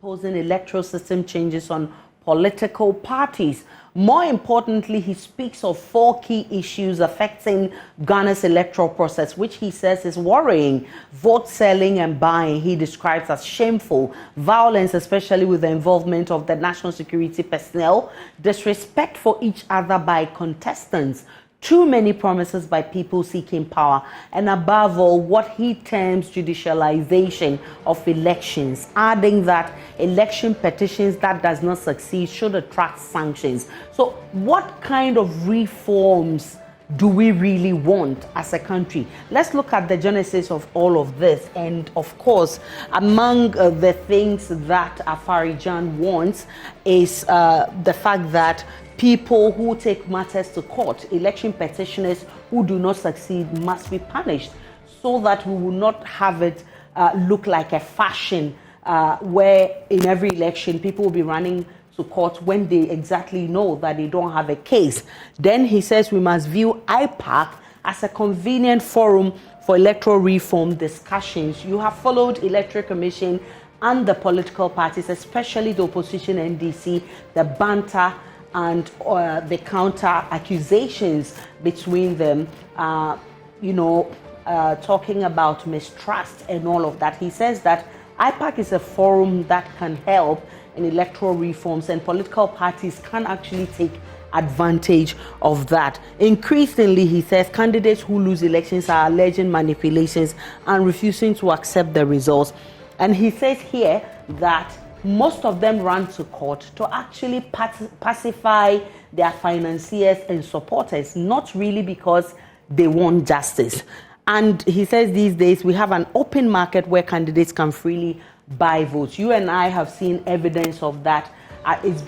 proposing electoral system changes on political parties. More importantly, he speaks of 4 key issues affecting Ghana's electoral process, which he says is worrying. Vote selling and buying, he describes as shameful. Violence, especially with the involvement of the national security personnel. Disrespect for each other by contestants. Too many promises by people seeking power, and above all, what he terms judicialization of elections, adding that election petitions that does not succeed should attract sanctions. So what kind of reforms do we really want as a country? Let's look at the genesis of all of this. And of course, among the things that Afari-Jan wants is the fact that people who take matters to court, election petitioners who do not succeed, must be punished, so that we will not have it look like a fashion where in every election people will be running to court when they exactly know that they don't have a case. Then he says we must view IPAC as a convenient forum for electoral reform discussions. You have followed Electoral Commission and the political parties, especially the opposition NDC, the banter and the counter accusations between them, talking about mistrust and all of that. He says that IPAC is a forum that can help in electoral reforms, and political parties can actually take advantage of that. Increasingly, he says, candidates who lose elections are alleging manipulations and refusing to accept the results. And he says here that most of them run to court to actually pacify their financiers and supporters, not really because they want justice. And he says these days we have an open market where candidates can freely buy votes. You and I have seen evidence of that. It's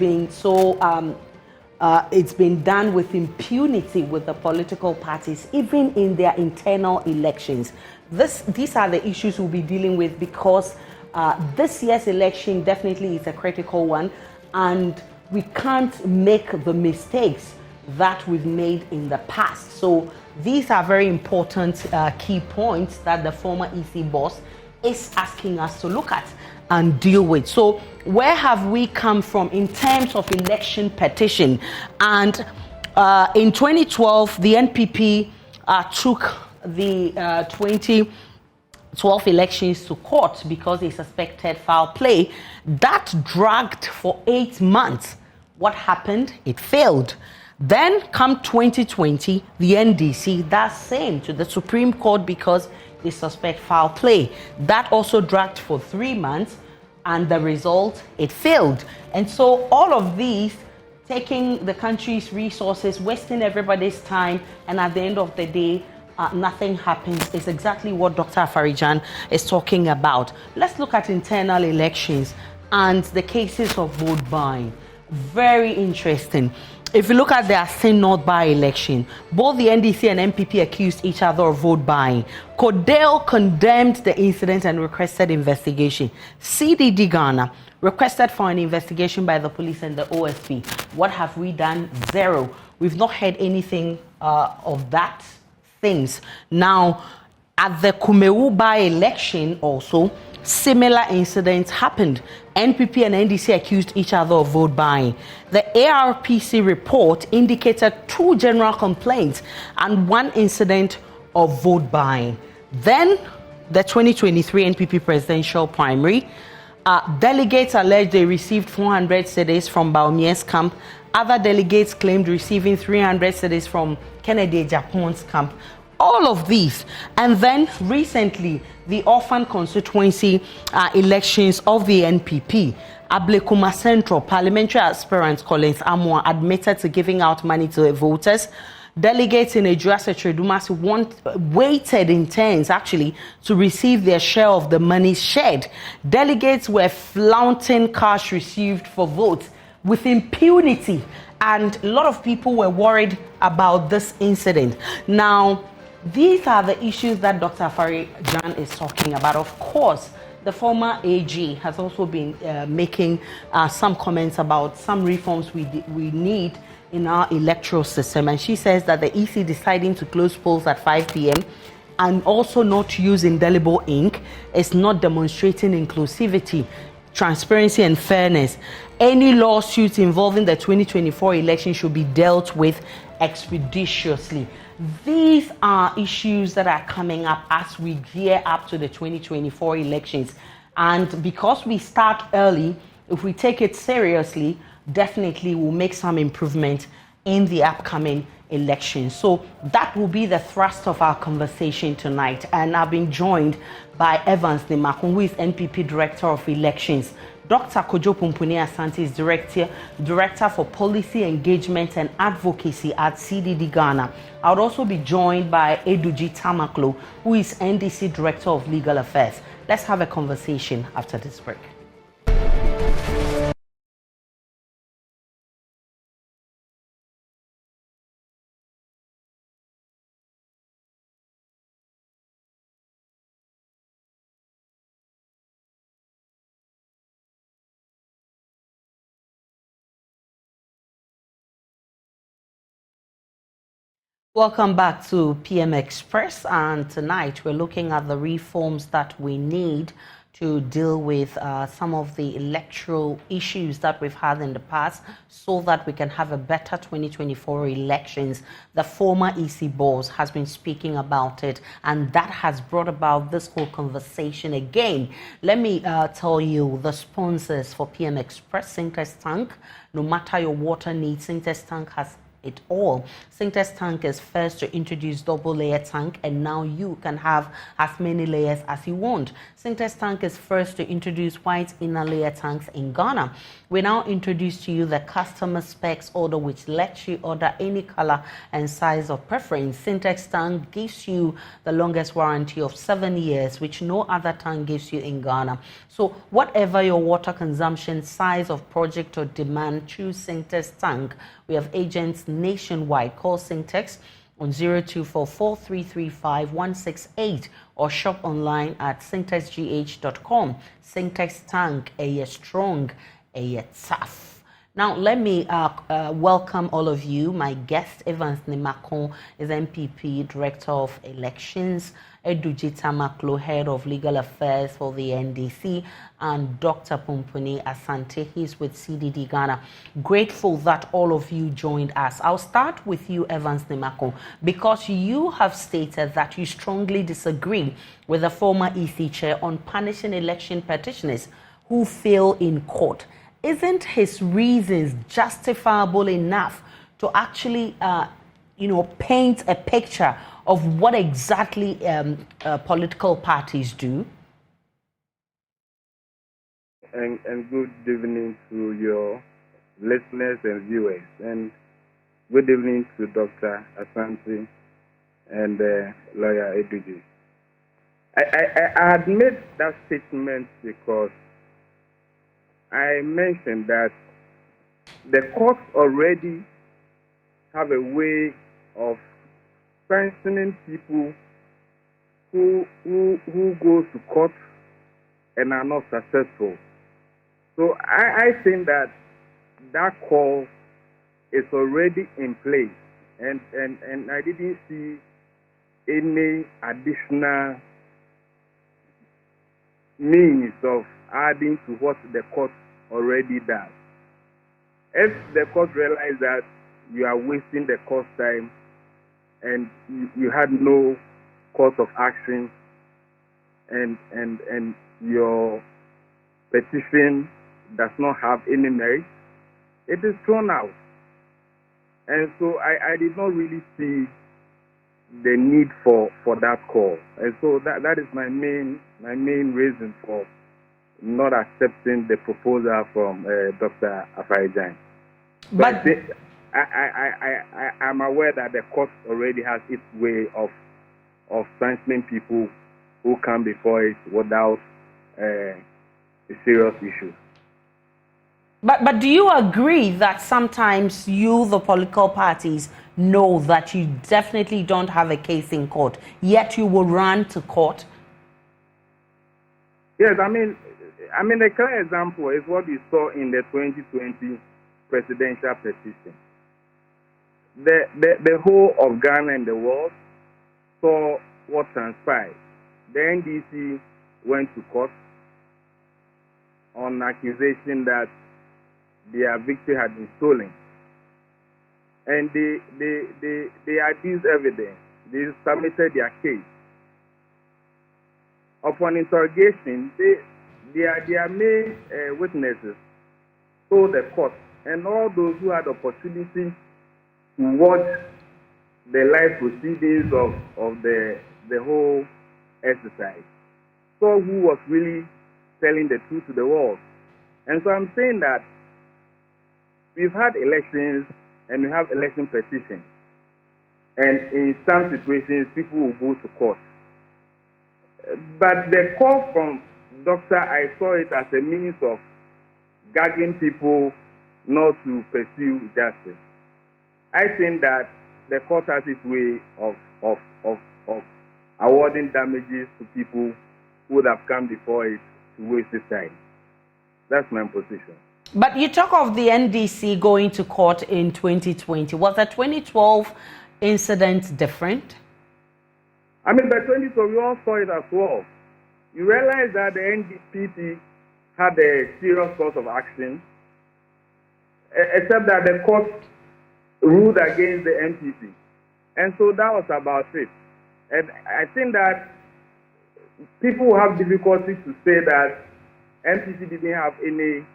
been done with impunity with the political parties, even in their internal elections. These are the issues we'll be dealing with, because this year's election definitely is a critical one, and we can't make the mistakes that we've made in the past. So these are very important key points that the former EC boss is asking us to look at and deal with. So where have we come from in terms of election petition? And in 2012, the NPP took the 2012 elections to court because they suspected foul play. That dragged for 8 months. What happened? It failed. Then come 2020, the NDC, that's same to the Supreme Court because they suspect foul play. That also dragged for 3 months, and the result, it failed. And so all of these, taking the country's resources, wasting everybody's time, and at the end of the day, nothing happens, is exactly what Dr. Afari-Jan is talking about. Let's look at internal elections and the cases of vote buying. Very interesting. If you look at the Asin North by-election, both the NDC and MPP accused each other of vote buying. Kodale condemned the incident and requested investigation. CDD Ghana requested for an investigation by the police and the OSP. What have we done? Zero. We've not heard anything of that things. Now, at the Kumewu by-election also, similar incidents happened. NPP and NDC accused each other of vote buying. The ARPC report indicated 2 general complaints and 1 incident of vote buying. Then, the 2023 NPP presidential primary, delegates alleged they received 400 cedis from Baumier's camp. Other delegates claimed receiving 300 cedis from Kennedy Japon's camp. All of these. And then recently, the orphan constituency elections of the NPP. Ablekuma Central parliamentary aspirant Collins Amwa admitted to giving out money to the voters. Delegates in Ejura Setredumas waited in turns actually to receive their share of the money shared. Delegates were flaunting cash received for votes with impunity, and a lot of people were worried about this incident. Now, these are the issues that Dr. Afari-Jan is talking about. Of course, the former AG has also been making some comments about some reforms we need in our electoral system. And she says that the EC deciding to close polls at 5 p.m. and also not use indelible ink is not demonstrating inclusivity. transparency and fairness. Any lawsuits involving the 2024 election should be dealt with expeditiously. These are issues that are coming up as we gear up to the 2024 elections. And because we start early, if we take it seriously, definitely we'll make some improvement in the upcoming election. So that will be the thrust of our conversation tonight. And I've been joined by Evans Nemakun, who is NPP Director of Elections. Dr. Kojo Pumpuni Asante is Director for Policy Engagement and Advocacy at CDD Ghana. I would also be joined by Eduji Tamaklo, who is NDC Director of Legal Affairs. Let's have a conversation after this break. Welcome back to PM Express, and tonight we're looking at the reforms that we need to deal with some of the electoral issues that we've had in the past so that we can have a better 2024 elections. The former EC boss has been speaking about it, and that has brought about this whole conversation again. Let me tell you the sponsors for PM Express. Syntex Tank. No matter your water needs, Syntex Tank has it all. Syntex Tank is first to introduce double layer tank, and now you can have as many layers as you want. Syntex Tank is first to introduce white inner layer tanks in Ghana. We now introduce to you the customer specs order, which lets you order any color and size of preference. Syntex Tank gives you the longest warranty of 7 years, which no other tank gives you in Ghana. So whatever your water consumption, size of project or demand, choose Syntex Tank. We have agents nationwide. Call Syntex on 0244-335-168 or shop online at syntexgh.com. Syntex Tank, a strong, a tough. Now, let me welcome all of you. My guest, Evans Nemakun, is MPP Director of Elections, Eduji Tamaklo, Head of Legal Affairs for the NDC, and Dr. Pumpuni Asante. He's with CDD Ghana. Grateful that all of you joined us. I'll start with you, Evans Nemakun, because you have stated that you strongly disagree with the former EC chair on punishing election petitioners who fail in court. Isn't his reasons justifiable enough to actually, paint a picture of what exactly political parties do? And good evening to your listeners and viewers. And good evening to Dr. Asante and lawyer Eduji. I had made that statement because I mentioned that the courts already have a way of sanctioning people who go to court and are not successful. So I think that call is already in place, and I didn't see any additional means of adding to what the court already does. If the court realizes that you are wasting the court time and you had no course of action and your petition does not have any merit, it is thrown out. And so I did not really see the need for that call. And so that is my main reason for not accepting the proposal from Dr. Afaijan. But I'm aware that the court already has its way of sanctioning people who come before it without a serious issue. But do you agree that sometimes you, the political parties, know that you definitely don't have a case in court, yet you will run to court? Yes, I mean, a clear example is what we saw in the 2020 presidential petition. The whole of Ghana and the world saw what transpired. The NDC went to court, on accusation that their victory had been stolen. And they adduced evidence. They submitted their case. Upon interrogation, their main witnesses told the court, and all those who had opportunity to watch the live proceedings of the whole exercise, saw who was really telling the truth to the world. And so I'm saying that we've had elections and we have election petitions. And in some situations, people will go to court. But the call from Doctor, I saw it as a means of gagging people not to pursue justice. I think that the court has its way of awarding damages to people who would have come before it to waste the time. That's my position. But you talk of the NDC going to court in 2020. Was the 2012 incident different? I mean, by 2012, we all saw it as well. You realize that the NDP had a serious course of action, except that the court ruled against the MPP. And so that was about it. And I think that people have difficulty to say that MPP didn't have any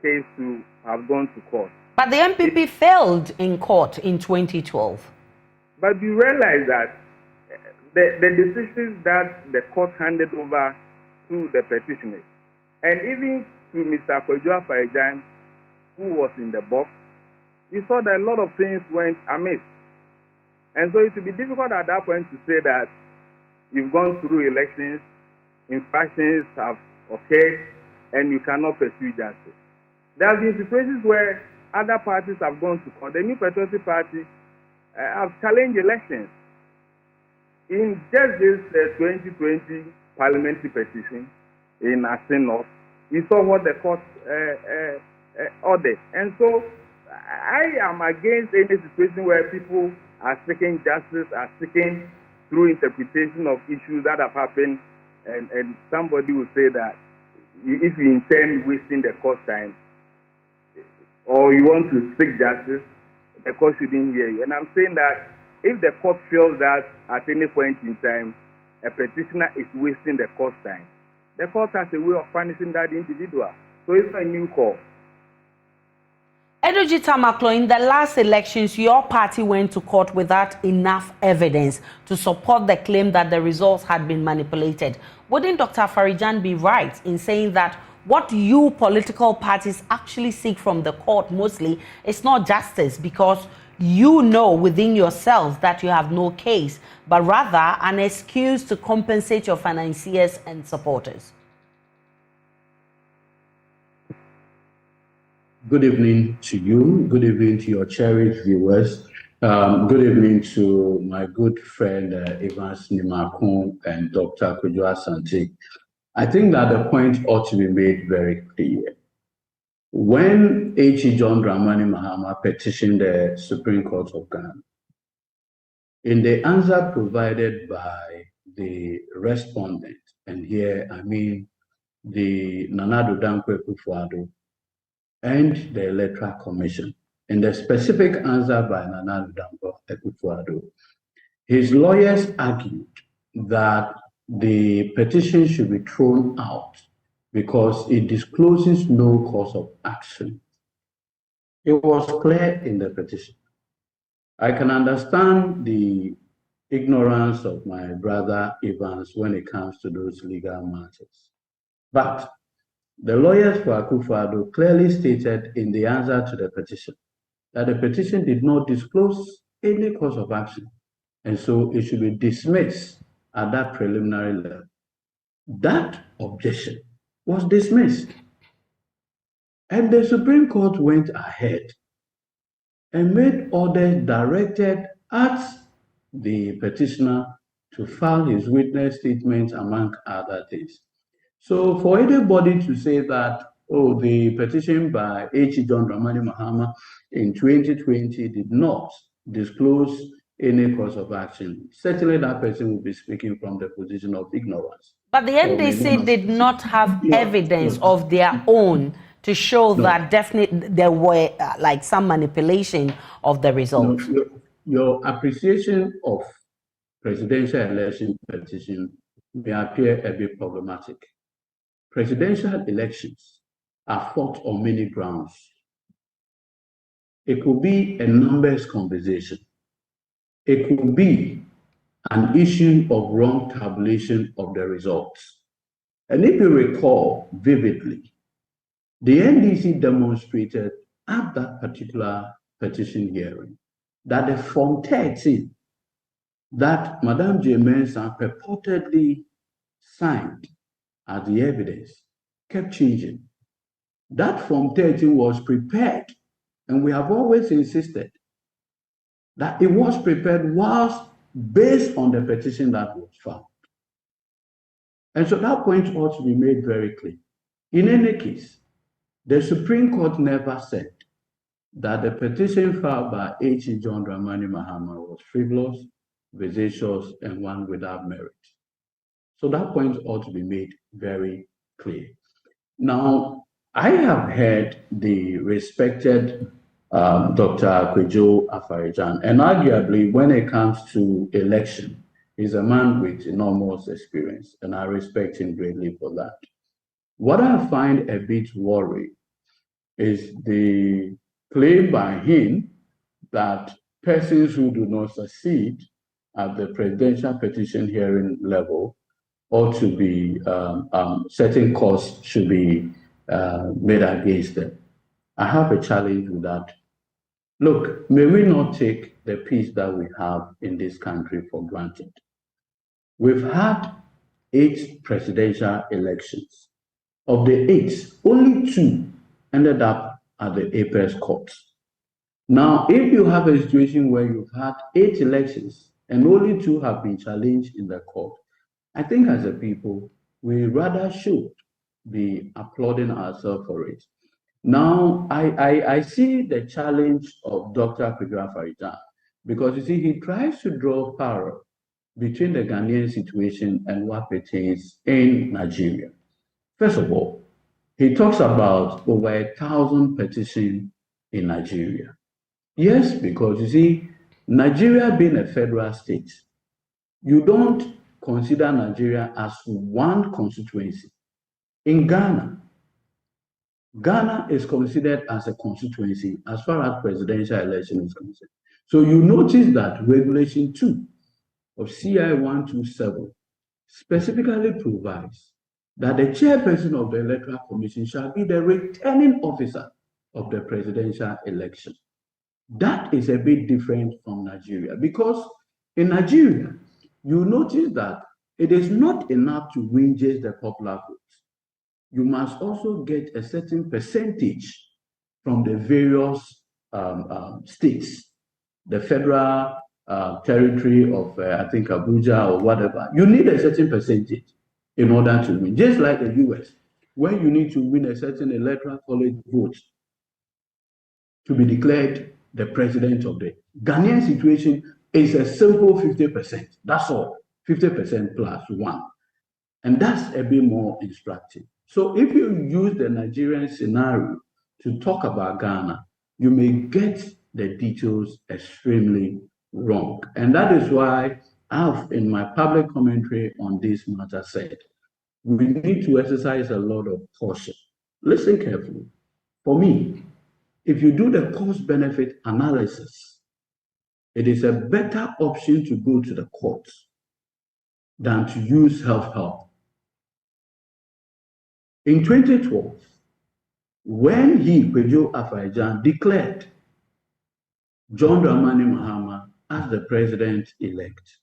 case to have gone to court. But the MPP failed in court in 2012. But you realize that the decisions that the court handed over to the petitioners, and even to Mr. Kwadwo Afarajan, who was in the box, we saw that a lot of things went amiss. And so it would be difficult at that point to say that you've gone through elections, infractions have occurred, and you cannot pursue justice. There have been situations where other parties have gone to court. The New Patriotic Party have challenged elections. In just this 2020 parliamentary petition in Asin North, we saw what the court ordered. And so I am against any situation where people are seeking justice, are seeking through interpretation of issues that have happened, and somebody will say that if you intend wasting the court time or you want to seek justice, the court shouldn't hear you. And I'm saying that if the court feels that at any point in time a petitioner is wasting the court time, the court has a way of punishing that individual. So it's a new call. Edudzi Tamaklo, in the last elections, your party went to court without enough evidence to support the claim that the results had been manipulated. Wouldn't Dr. Afarajan be right in saying that what you political parties actually seek from the court mostly is not justice, because you know within yourselves that you have no case, but rather an excuse to compensate your financiers and supporters? Good evening to you. Good evening to your cherished viewers. Good evening to my good friend Evans Nimakun and Dr. Kwadwo Asante. I think that the point ought to be made very clear. When H.E. John Dramani Mahama petitioned the Supreme Court of Ghana, in the answer provided by the respondent, and here I mean the Nana Addo Dankwa Akufo-Addo and the Electoral Commission, in the specific answer by Nana Addo Dankwa Akufo-Addo, his lawyers argued that the petition should be thrown out because it discloses no cause of action. It was clear in the petition. I can understand the ignorance of my brother Evans when it comes to those legal matters. But the lawyers for Akufo-Addo clearly stated in the answer to the petition that the petition did not disclose any cause of action, and so it should be dismissed at that preliminary level. That objection was dismissed. And the Supreme Court went ahead and made orders directed at the petitioner to file his witness statements, among other things. So for anybody to say that, oh, the petition by H.E. John Dramani Mahama in 2020 did not disclose any course of action, certainly that person will be speaking from the position of ignorance. But the NDC did not have evidence of their own to show that definitely there were like some manipulation of the results. Your appreciation of presidential election petition may appear a bit problematic. Presidential elections are fought on many grounds. It could be a numbers conversation. It could be an issue of wrong tabulation of the results. And if you recall vividly, the NDC demonstrated at that particular petition hearing that the Form 13 that Madame J. Mensah purportedly signed as the evidence kept changing. That Form 13 was prepared, and we have always insisted that it was prepared whilst based on the petition that was filed. And so that point ought to be made very clear. In any case, the Supreme Court never said that the petition filed by H.E. John Dramani Mahama was frivolous, vexatious, and one without merit. So that point ought to be made very clear. Now, I have heard the respected Dr. Kwejo Afarijan, and arguably when it comes to election, he's a man with enormous experience, and I respect him greatly for that. What I find a bit worrying is the claim by him that persons who do not succeed at the presidential petition hearing level ought to be, certain costs should be made against them. I have a challenge with that. Look, may we not take the peace that we have in this country for granted. We've had 8 presidential elections. Of the 8, only 2 ended up at the apex courts. Now, if you have a situation where you've had 8 elections and only 2 have been challenged in the court, I think as a people, we rather should be applauding ourselves for it. Now, I see the challenge of Dr. Kwejo Afarijan because, you see, he tries to draw parallel between the Ghanaian situation and what pertains in Nigeria. First of all, he talks about over 1,000 petitions in Nigeria. Yes, because, you see, Nigeria being a federal state, you don't consider Nigeria as one constituency. In Ghana, Ghana is considered as a constituency as far as presidential election is concerned. So you notice that Regulation 2 of CI 127 specifically provides that the chairperson of the Electoral Commission shall be the returning officer of the presidential election. That is a bit different from Nigeria because in Nigeria, you notice that it is not enough to win just the popular vote. You must also get a certain percentage from the various states, the federal territory of, I think, Abuja or whatever. You need a certain percentage in order to win, just like the US, where you need to win a certain electoral college vote to be declared the president of the Ghanaian situation is a simple 50%. That's all, 50% plus 1. And that's a bit more instructive. So if you use the Nigerian scenario to talk about Ghana, you may get the details extremely wrong. And that is why I've, in my public commentary on this matter, said we need to exercise a lot of caution. Listen carefully. For me, if you do the cost-benefit analysis, it is a better option to go to the courts than to use self-help. In 2012, when Kwejo Afarijan declared John Dramani Mahama as the president-elect,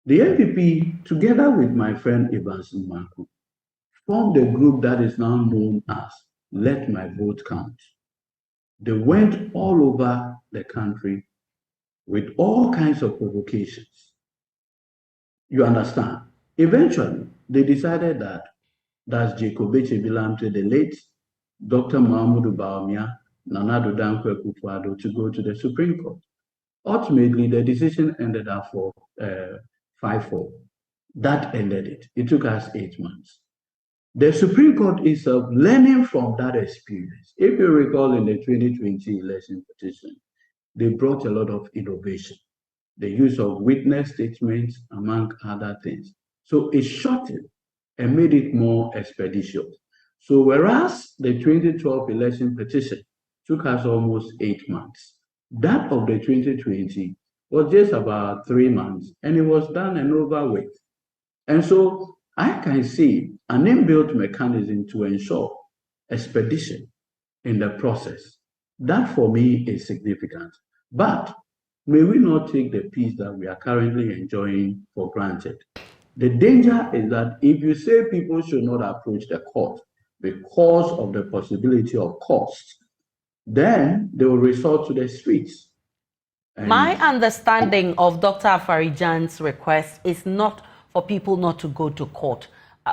the NPP, together with my friend Evans Nwaku, formed a group that is now known as Let My Vote Count. They went all over the country with all kinds of provocations. You understand? Eventually, they decided that that's Jacob Echebilamte, the late Dr. Mahmoud Bawumia, Nana Addo Dankwa Akufo-Addo, to go to the Supreme Court. Ultimately, the decision ended up for 5-4. That ended it. It took us 8 months. The Supreme Court itself, learning from that experience, if you recall in the 2020 election petition, they brought a lot of innovation, the use of witness statements, among other things. So it shortened and made it more expeditious. So whereas the 2012 election petition took us almost 8 months, that of the 2020 was just about 3 months, and it was done and over with. And so I can see an inbuilt mechanism to ensure expedition in the process. That for me is significant. But may we not take the peace that we are currently enjoying for granted. The danger is that if you say people should not approach the court because of the possibility of cost, then they will resort to the streets. My understanding of Dr. Afarijan's request is not for people not to go to court.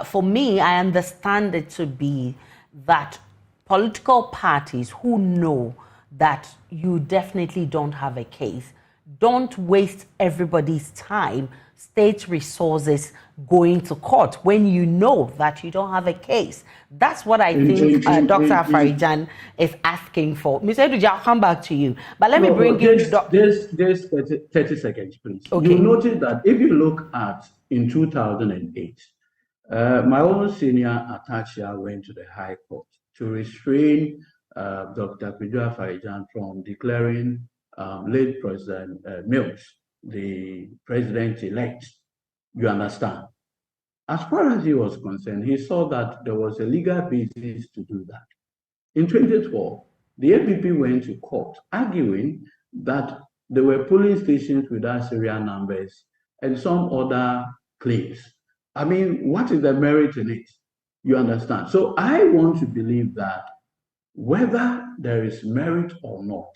For me, I understand it to be that political parties who know that you definitely don't have a case, don't waste everybody's time, state resources going to court when you know that you don't have a case. That's what I think Dr. Afarijan is asking for. Mr. Eduja, I'll come back to you. But let me bring in... Just 30 seconds, please. Okay. You notice that if you look at in 2008, my own senior attaché went to the High Court to restrain Dr. Kujua Farijan from declaring late President Mills the president-elect. You understand? As far as he was concerned, he saw that there was a legal basis to do that. In 2012, the APP went to court arguing that there were polling stations without serial numbers and some other claims. I mean, what is the merit in it? You understand? So I want to believe that whether there is merit or not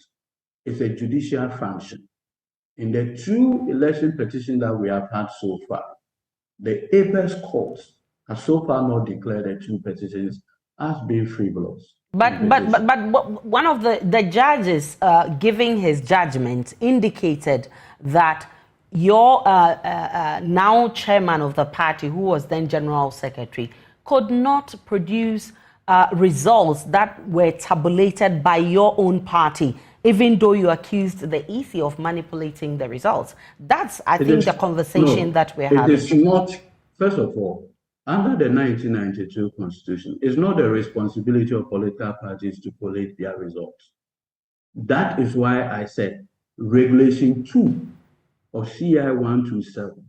is a judicial function. In the 2 election petitions that we have had so far, the apex courts have so far not declared the 2 petitions as being frivolous. But one of the judges giving his judgment indicated that your now chairman of the party, who was then general secretary, could not produce results that were tabulated by your own party, even though you accused the EC of manipulating the results. That's, I think, the conversation that we're having. It is not, first of all, under the 1992 Constitution, it's not the responsibility of political parties to collate their results. That is why I said Regulation 2 of CI 127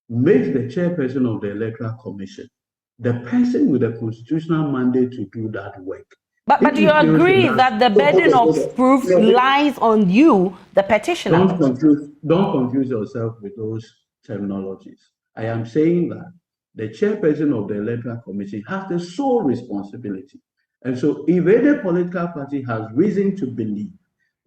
makes the chairperson of the Electoral Commission the person with a constitutional mandate to do that work. But do you agree that the burden of proof lies on you, the petitioner? Don't confuse yourself with those terminologies. I am saying that the chairperson of the Electoral Commission has the sole responsibility. And so if any political party has reason to believe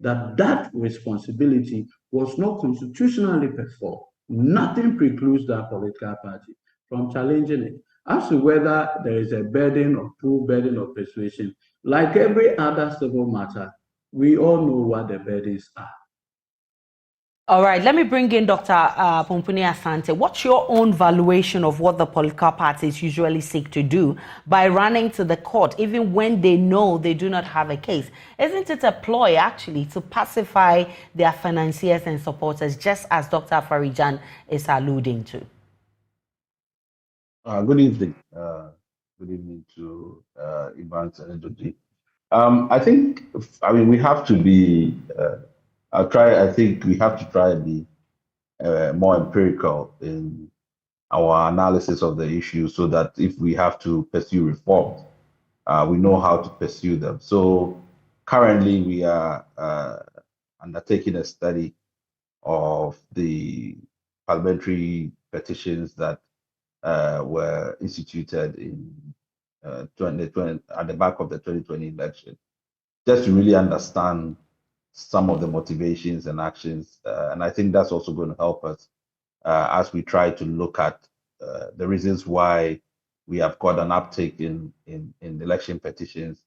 that that responsibility was not constitutionally performed, nothing precludes that political party from challenging it. As to whether there is a burden of proof, burden of persuasion, like every other civil matter, we all know what the burdens are. All right, let me bring in Dr. Pompuni Asante. What's your own valuation of what the political parties usually seek to do by running to the court, even when they know they do not have a case? Isn't it a ploy, actually, to pacify their financiers and supporters, just as Dr. Afarijan is alluding to? Good evening. Good evening to Evans and Edoji. I mean, we have to be, I think we have to try and be more empirical in our analysis of the issue so that if we have to pursue reforms, we know how to pursue them. So currently we are undertaking a study of the parliamentary petitions that were instituted in 2020 at the back of the 2020 election, just to really understand some of the motivations and actions. And I think that's also going to help us as we try to look at the reasons why we have got an uptake in election petitions,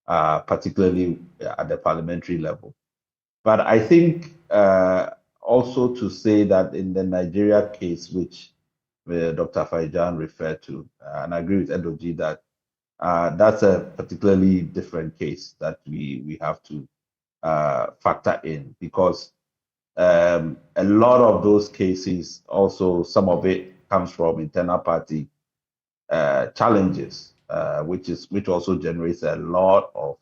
particularly at the parliamentary level. But I think also to say that in the Nigeria case, which Dr. Faijan referred to, and I agree with Edoji that that's a particularly different case that we have to factor in, because a lot of those cases, also some of it comes from internal party challenges, which also generates a lot of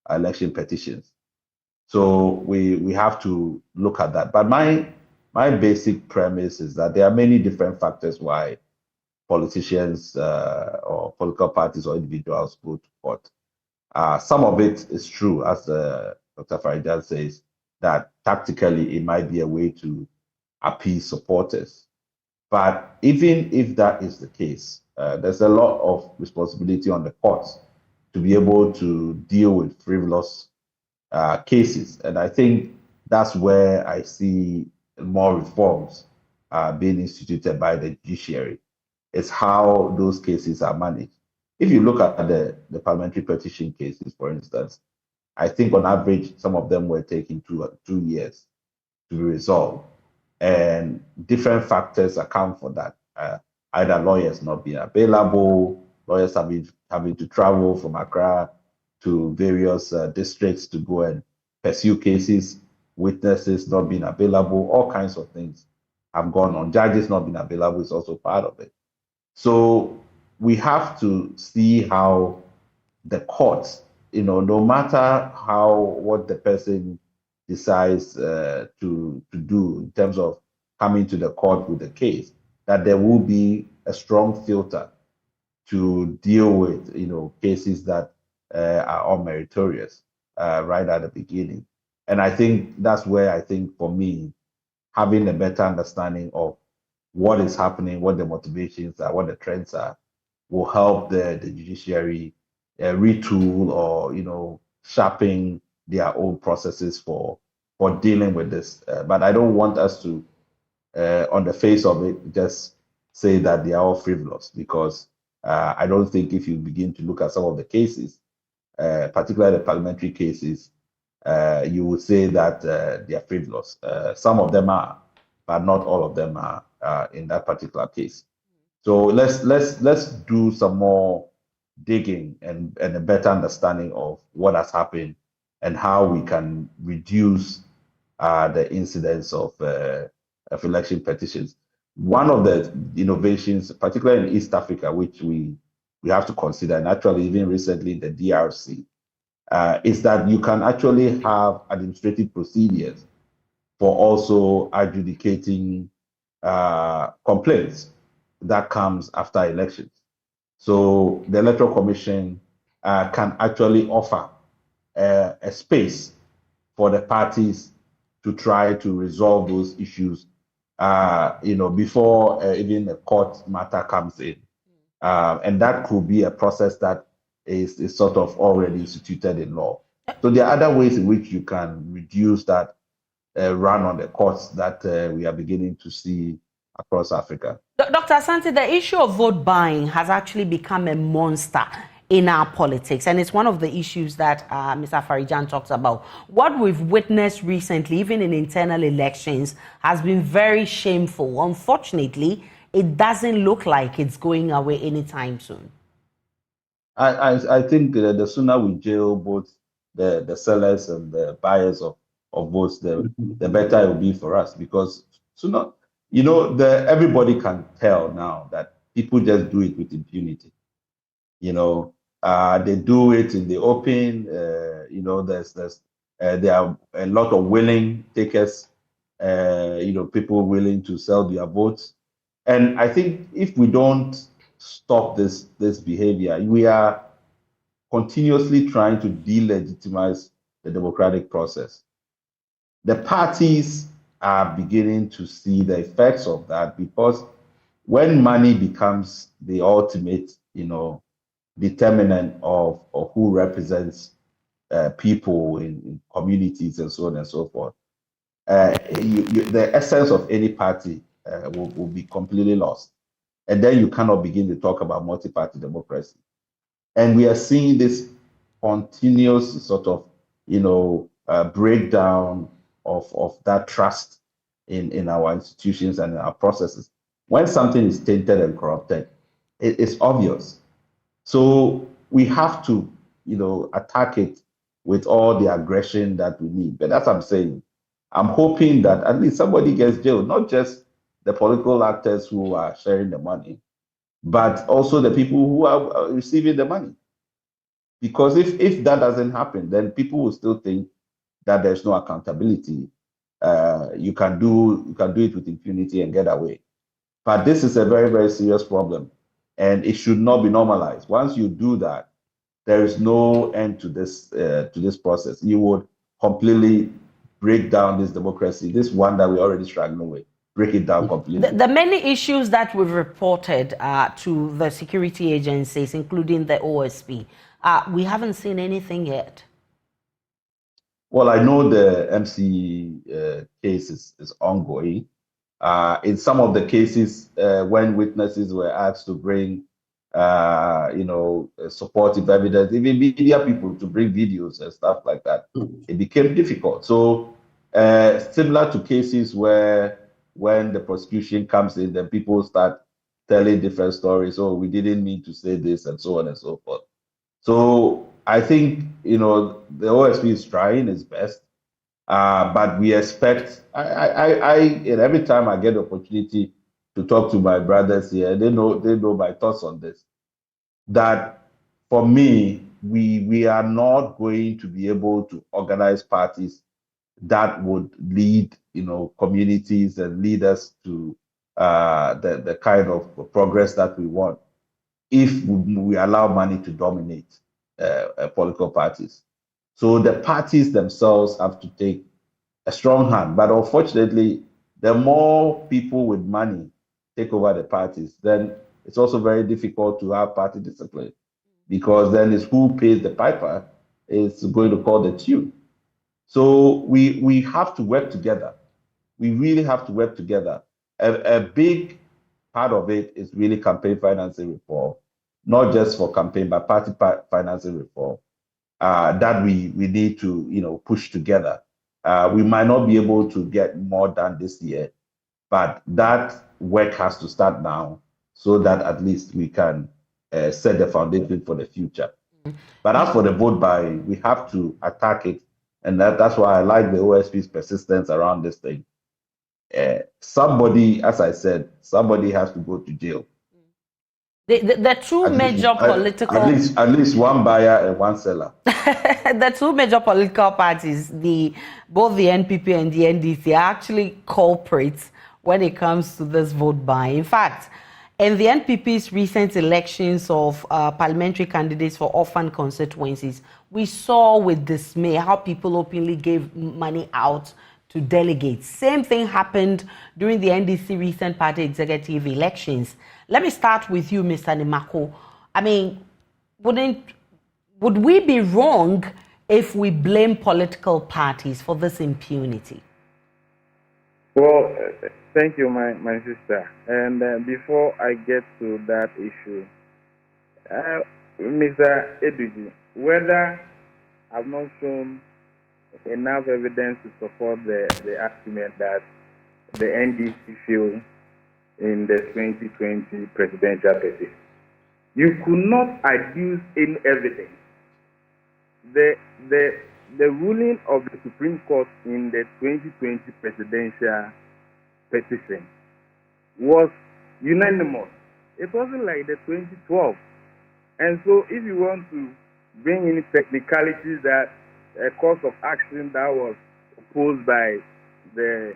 election petitions. So we have to look at that. But my basic premise is that there are many different factors why politicians or political parties or individuals go to court. Some of it is true, as Dr. Farijan says, that tactically it might be a way to appease supporters. But even if that is the case, there's a lot of responsibility on the courts to be able to deal with frivolous cases. And I think that's where I see more reforms being instituted by the judiciary. It's how those cases are managed. If you look at the parliamentary petition cases, for instance, I think on average, some of them were taking 2 years to be resolved. And different factors account for that. Either lawyers not being available, lawyers having to travel from Accra to various districts to go and pursue cases, witnesses not being available, all kinds of things have gone on. Judges not being available is also part of it. So we have to see how the courts, no matter what the person decides to do in terms of coming to the court with the case, that there will be a strong filter to deal with, cases that are unmeritorious right at the beginning. And I think that's where I think for me, having a better understanding of what is happening, what the motivations are, what the trends are, will help the judiciary retool or sharpen their own processes for dealing with this. But I don't want us to, on the face of it, just say that they are all frivolous, because I don't think if you begin to look at some of the cases, particularly the parliamentary cases, you would say that they are frivolous. Some of them are, but not all of them are in that particular case. So let's do some more digging and a better understanding of what has happened and how we can reduce the incidence of election petitions. One of the innovations, particularly in East Africa, which we have to consider, and actually even recently in the DRC, is that you can actually have administrative procedures for also adjudicating complaints that comes after elections. So the Electoral Commission can actually offer a space for the parties to try to resolve those issues, before even a court matter comes in. And that could be a process that is sort of already instituted in law. So there are other ways in which you can reduce that run on the courts that we are beginning to see across Africa. Dr. Asante, the issue of vote buying has actually become a monster in our politics, and it's one of the issues that Mr. Farijan talks about. What we've witnessed recently, even in internal elections, has been very shameful. Unfortunately, it doesn't look like it's going away anytime soon. I think the sooner we jail both the sellers and the buyers of votes, the better it will be for us, because sooner, everybody can tell now that people just do it with impunity. They do it in the open. There are a lot of willing takers. People willing to sell their votes. And I think if we don't stop this behavior, we are continuously trying to delegitimize the democratic process. The parties are beginning to see the effects of that, because when money becomes the ultimate, determinant of who represents people in communities and so on and so forth, the essence of any party will be completely lost. And then you cannot begin to talk about multi-party democracy. And we are seeing this continuous sort of, breakdown of that trust in our institutions and in our processes. When something is tainted and corrupted, it's obvious. So we have to, attack it with all the aggression that we need. But that's what I'm saying. I'm hoping that at least somebody gets jailed, not just the political actors who are sharing the money, but also the people who are receiving the money. Because if that doesn't happen, then people will still think that there's no accountability. You can do it with impunity and get away. But this is a very, very serious problem, and it should not be normalized. Once you do that, there is no end to this process. You would completely break down this democracy, this one that we're already struggling with. Break it down completely. The many issues that we've reported to the security agencies, including the OSP, we haven't seen anything yet. Well, I know the MC case is ongoing. In some of the cases, when witnesses were asked to bring, supportive evidence, even media people to bring videos and stuff like that, it became difficult. So, similar to cases where when the prosecution comes in, then people start telling different stories. Oh, we didn't mean to say this, and so on and so forth. So I think the OSP is trying its best. But we expect, and every time I get the opportunity to talk to my brothers here, they know my thoughts on this. That for me, we are not going to be able to organize parties that would lead, communities and lead us to the kind of progress that we want if we allow money to dominate political parties. So the parties themselves have to take a strong hand. But unfortunately, the more people with money take over the parties, then it's also very difficult to have party discipline because then it's who pays the piper is going to call the tune. So we have to work together. We really have to work together. A big part of it is really campaign financing reform, not just for campaign, but party financing reform that we need to push together. We might not be able to get more done this year, but that work has to start now so that at least we can set the foundation for the future. But as for the vote buying, we have to attack it, and that's why I like the OSP's persistence around this thing. Somebody, as I said, somebody has to go to jail. The two major political... At least one buyer and one seller. The two major political parties, both the NPP and the NDC, are actually culprits when it comes to this vote buying. In fact, in the NPP's recent elections of parliamentary candidates for orphan constituencies, we saw with dismay how people openly gave money out to delegates. Same thing happened during the NDC recent party executive elections. Let me start with you, Mr. Nimako. I mean, would we be wrong if we blame political parties for this impunity? Well, thank you, my sister. And before I get to that issue, Mr. Eduji, whether I've not shown enough evidence to support the argument that the NDC failed in the 2020 presidential petition, you could not adduce any evidence. The ruling of the Supreme Court in the 2020 presidential petition was unanimous. It wasn't like the 2012. And so if you want to bring in technicalities that a course of action that was opposed by the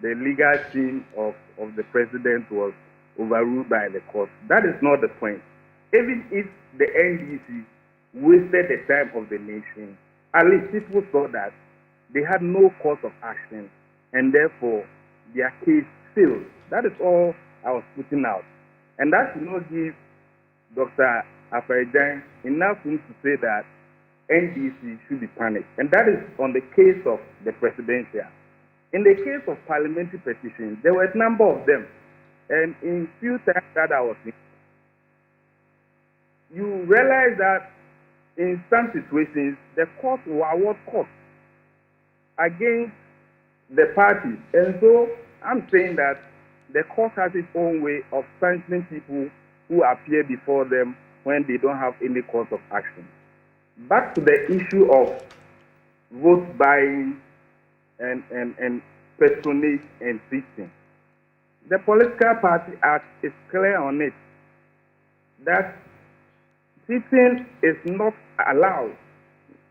legal team of the president was overruled by the court, that is not the point. Even if the NDC wasted the time of the nation, at least people saw that they had no course of action and therefore their case failed. That is all I was putting out. And that should not give Dr. Afarijan enough room to say that NDC should be punished. And that is on the case of the presidential. In the case of parliamentary petitions, there were a number of them. And in few times that I was in, you realize that in some situations, the court will award costs against the parties. And so I'm saying that the court has its own way of sanctioning people who appear before them when they don't have any course of action. Back to the issue of vote buying and patronage and cheating. The Political Party Act is clear on it that cheating is not allowed.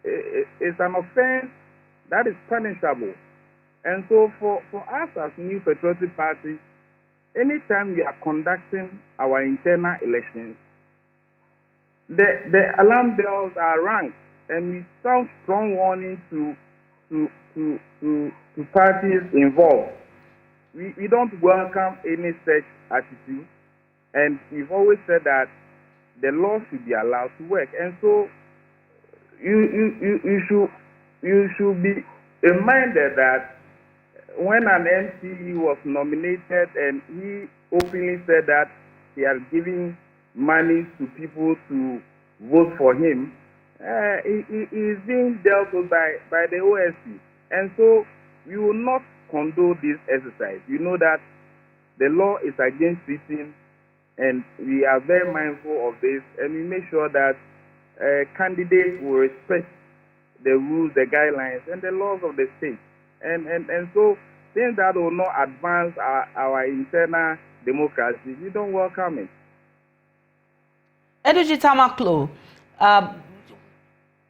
It's an offense that is punishable. And so for us as New Patriotic Party, anytime we are conducting our internal elections, the alarm bells are rung, and we sound strong warning to parties involved. We don't welcome any such attitude, and we've always said that the law should be allowed to work. And so you should be reminded that when an MCE was nominated and he openly said that he had given money to people to vote for him, he is being dealt with by the OSC. And so we will not condone this exercise. You know that the law is against cheating, and we are very mindful of this, and we make sure that candidates will respect the rules, the guidelines, and the laws of the state. And so things that will not advance our internal democracy, we don't welcome it. Eduji Tamaklo,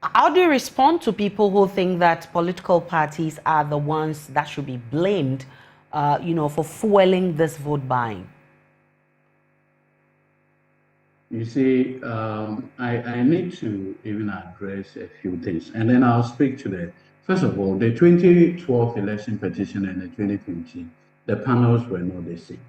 how do you respond to people who think that political parties are the ones that should be blamed, for fueling this vote buying? You see, I need to even address a few things, and then I'll speak to the, first of all, the 2012 election petition and the 2020, the panels were not the same.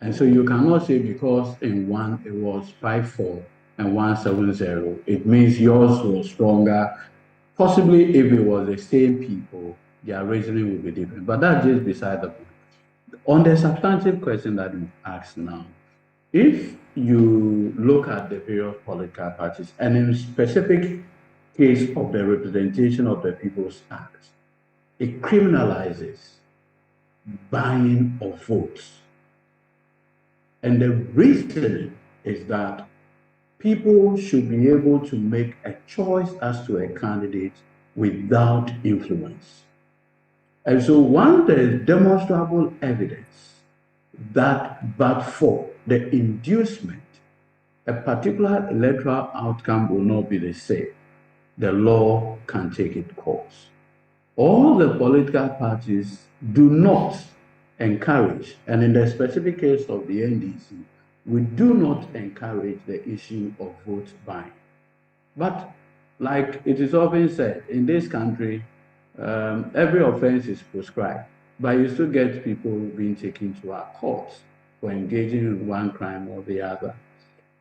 And so you cannot say because in one it was 5-4 and 1-7-0, it means yours was stronger. Possibly if it was the same people, their reasoning would be different. But that's just beside the point. On the substantive question that you asked now, if you look at the various political parties, and in specific case of the Representation of the People's Act, it criminalizes buying of votes. And the reason is that people should be able to make a choice as to a candidate without influence. And so once there is demonstrable evidence that but for the inducement, a particular electoral outcome will not be the same, the law can take its course. All the political parties do not encourage, and in the specific case of the NDC, we do not encourage the issue of vote buying. But like it is often said, in this country, every offense is prescribed, but you still get people being taken to our courts for engaging in one crime or the other.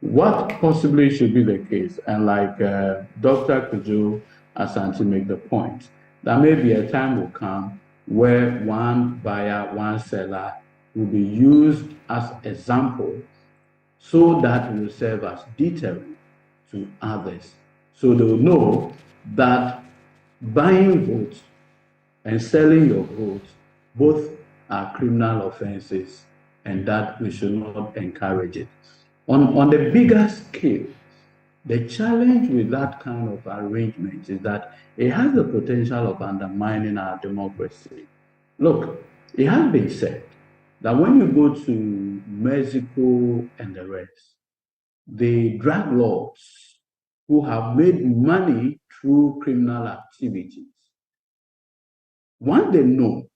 What possibly should be the case, and like Dr. Kujo Asante made the point, that maybe a time will come where one buyer, one seller will be used as example so that it will serve as deterrent to others. So they will know that buying votes and selling your votes both are criminal offenses and that we should not encourage it. On the bigger scale, the challenge with that kind of arrangement is that it has the potential of undermining our democracy. Look, it has been said that when you go to Mexico and the rest, the drug lords who have made money through criminal activities, once they know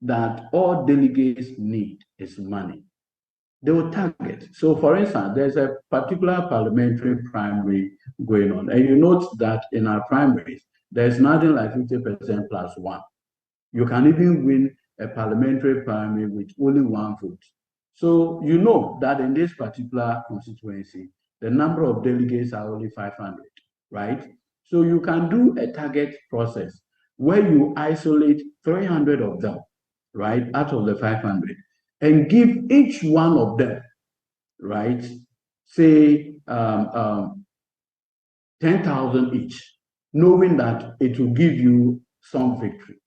that all delegates need is money, they will target. So, for instance, there's a particular parliamentary primary going on, and you note that in our primaries, there's nothing like 50% plus one. You can even win a parliamentary primary with only one vote. So, you know that in this particular constituency, the number of delegates are only 500, right? So, you can do a target process where you isolate 300 of them, right, out of the 500, and give each one of them, right, say 10,000 each, knowing that it will give you some victory.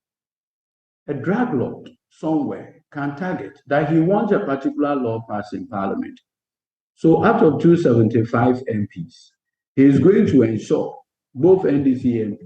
a drug lord somewhere can target that he wants a particular law passed in parliament. So out of 275 MPs, he is going to ensure both NDC and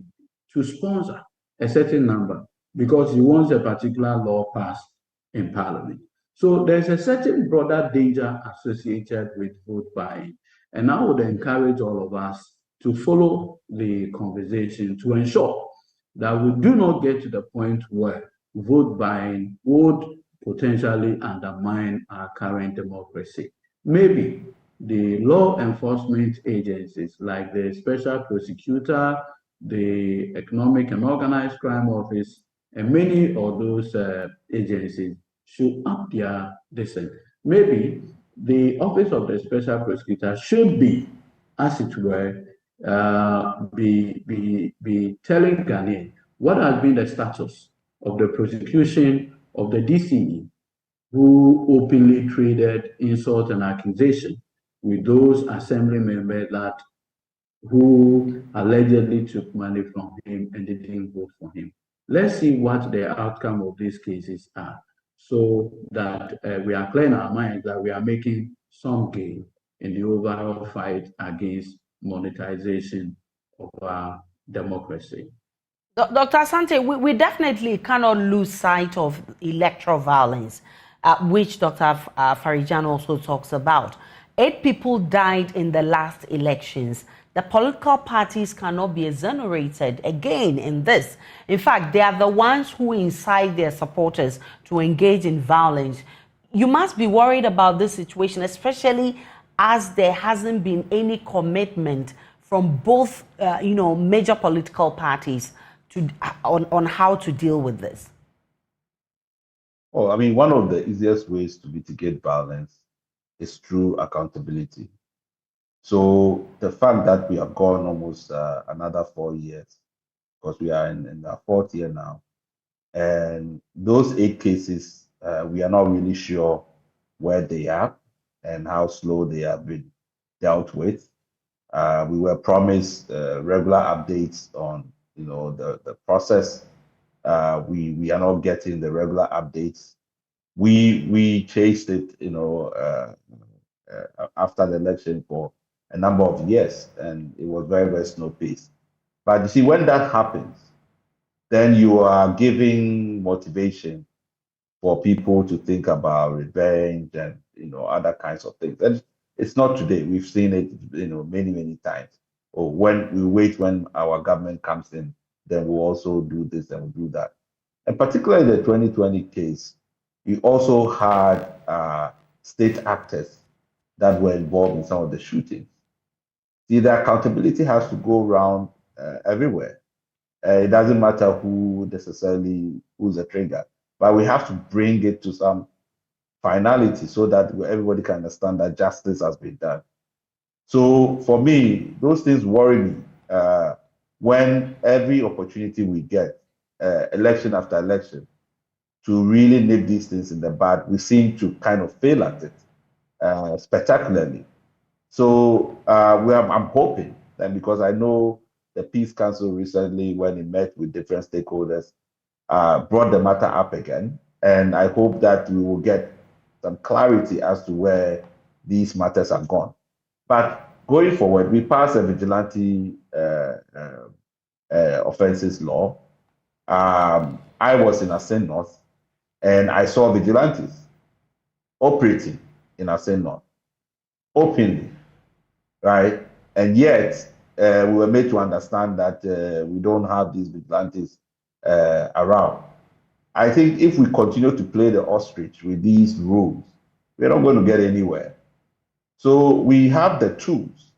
to sponsor a certain number because he wants a particular law passed in parliament. So there's a certain broader danger associated with vote buying. And I would encourage all of us to follow the conversation to ensure that we do not get to the point where vote buying would potentially undermine our current democracy. Maybe the law enforcement agencies like the special prosecutor, the economic and organized crime office, and many of those agencies should up their distance. Maybe the office of the special prosecutor should be, as it were, be telling Ghanaians what has been the status of the prosecution of the DCE who openly traded insult and accusation with those assembly members that who allegedly took money from him and didn't vote for him. Let's see what the outcome of these cases are so that we are clear in our minds that we are making some gain in the overall fight against monetization of our democracy. Dr. Asante, we definitely cannot lose sight of electoral violence, which Dr. Farijan also talks about. 8 people died in the last elections. The political parties cannot be exonerated again in this. In fact, they are the ones who incite their supporters to engage in violence. You must be worried about this situation, especially as there hasn't been any commitment from both, major political parties on how to deal with this. Oh, I mean, one of the easiest ways to mitigate violence is through accountability. So the fact that we have gone almost another 4 years, because we are in our 4th year now, and those 8 cases, we are not really sure where they are and how slow they have been dealt with. We were promised regular updates on, the process. We are not getting the regular updates. We chased it, after the election for a number of years, and it was very, very slow paced. But you see, when that happens, then you are giving motivation for people to think about revenge and other kinds of things. And it's not today. We've seen it, many, many times. Or when we wait when our government comes in, then we'll also do this and we'll do that. And particularly the 2020 case, we also had state actors that were involved in some of the shootings. See, the accountability has to go around everywhere. It doesn't matter who's the trigger, but we have to bring it to some finality so that everybody can understand that justice has been done. So for me, those things worry me when every opportunity we get, election after election, to really nip these things in the bud, we seem to kind of fail at it spectacularly. So I'm hoping that, because I know the Peace Council recently, when it met with different stakeholders, brought the matter up again. And I hope that we will get some clarity as to where these matters have gone. But going forward, we passed a vigilante offences law. I was in Assin North, and I saw vigilantes operating in Assin North openly, right? And yet, we were made to understand that we don't have these vigilantes around. I think if we continue to play the ostrich with these rules, we're not going to get anywhere. So we have the tools.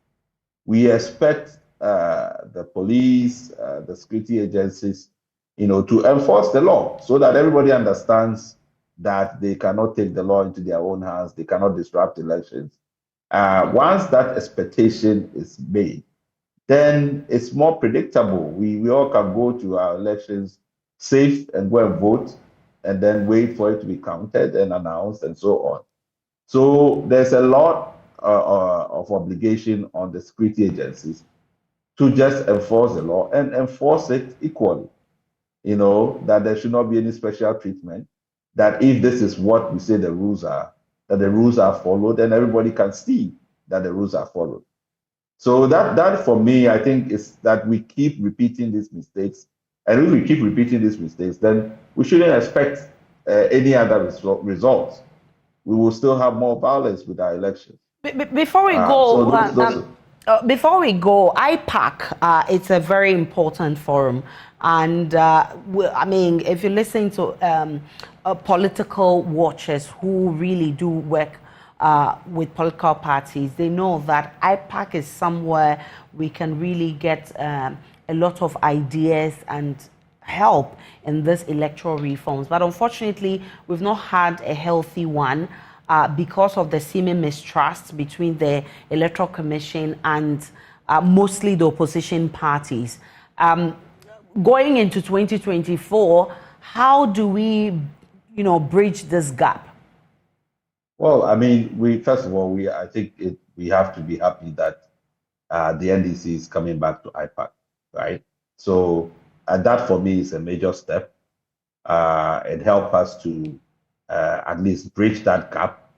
We expect the police, the security agencies, to enforce the law so that everybody understands that they cannot take the law into their own hands. They cannot disrupt elections. Once that expectation is made, then it's more predictable. We all can go to our elections safe and go and vote, and then wait for it to be counted and announced and so on. So there's a lot of obligation on the security agencies to just enforce the law and enforce it equally. that there should not be any special treatment, that if this is what we say the rules are, that the rules are followed, and everybody can see that the rules are followed. So that for me, I think is that we keep repeating these mistakes, and if we keep repeating these mistakes, then we shouldn't expect any other results. We will still have more violence with our elections. Before we go, IPAC, it's a very important forum, and I mean, if you listen to political watchers who really do work with political parties, they know that IPAC is somewhere we can really get a lot of ideas and help in this electoral reforms. But unfortunately, we've not had a healthy one because of the seeming mistrust between the Electoral Commission and mostly the opposition parties. Going into 2024, how do we, bridge this gap? Well, I mean, first of all, I think we have to be happy that the NDC is coming back to IPAC, right? So, and that for me is a major step. It helps us to at least bridge that gap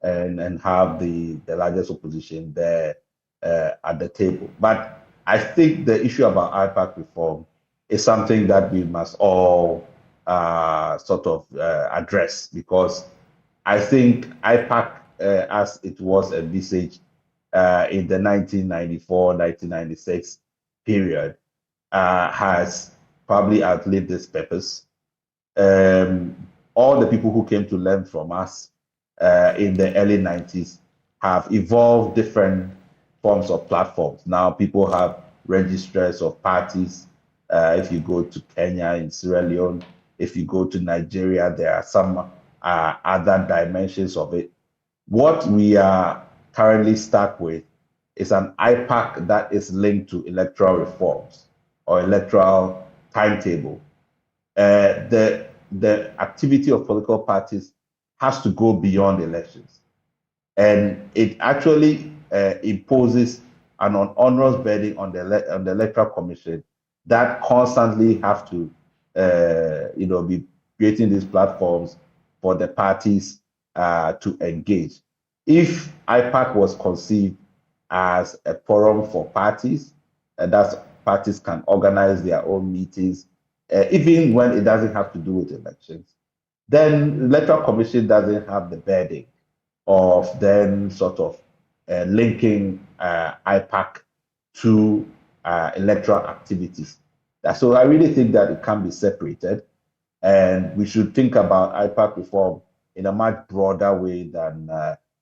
and have the largest opposition there at the table. But I think the issue about IPAC reform is something that we must all sort of address, because I think IPAC, as it was envisaged in the 1994-1996 period, has probably outlived its purpose. All the people who came to learn from us in the early 90s have evolved different forms of platforms. Now people have registers of parties. If you go to Kenya, in Sierra Leone, if you go to Nigeria, there are some other dimensions of it. What we are currently stuck with is an IPAC that is linked to electoral reforms or electoral timetable. The activity of political parties has to go beyond elections, and it actually imposes an onerous burden on the Electoral Commission that constantly have to be creating these platforms for the parties to engage. If IPAC was conceived as a forum for parties, and that parties can organize their own meetings, even when it doesn't have to do with elections, then the Electoral Commission doesn't have the burden of then sort of linking IPAC to electoral activities. So I really think that it can be separated, and we should think about IPAC reform in a much broader way than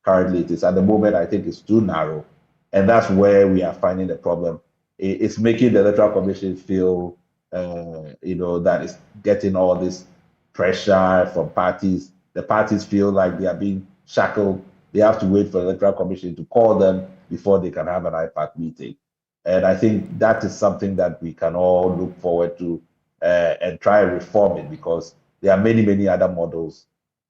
currently it is. At the moment, I think it's too narrow, and that's where we are finding the problem. It's making the Electoral Commission feel, that it's getting all this pressure from parties. The parties feel like they are being shackled. They have to wait for the Electoral Commission to call them before they can have an IPAC meeting. And I think that is something that we can all look forward to and try and reform it, because there are many, many other models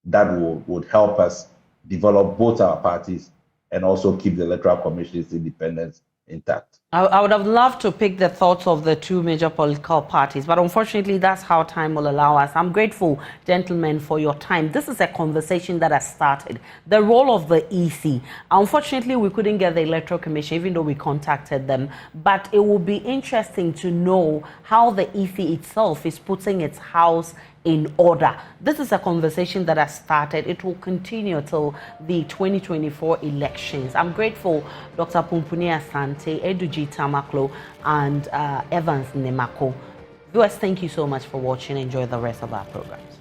that would help us develop both our parties and also keep the Electoral Commission's independence intact. I would have loved to pick the thoughts of the two major political parties, but unfortunately, that's how time will allow us. I'm grateful, gentlemen, for your time. This is a conversation that has started. The role of the EC. Unfortunately, we couldn't get the Electoral Commission, even though we contacted them, but it will be interesting to know how the EC itself is putting its house in order. This is a conversation that has started. It will continue till the 2024 elections. I'm grateful, Dr. Pumpuni Asante, Eduji Tamaklo, and Evans Nemako. Viewers, thank you so much for watching. Enjoy the rest of our programs.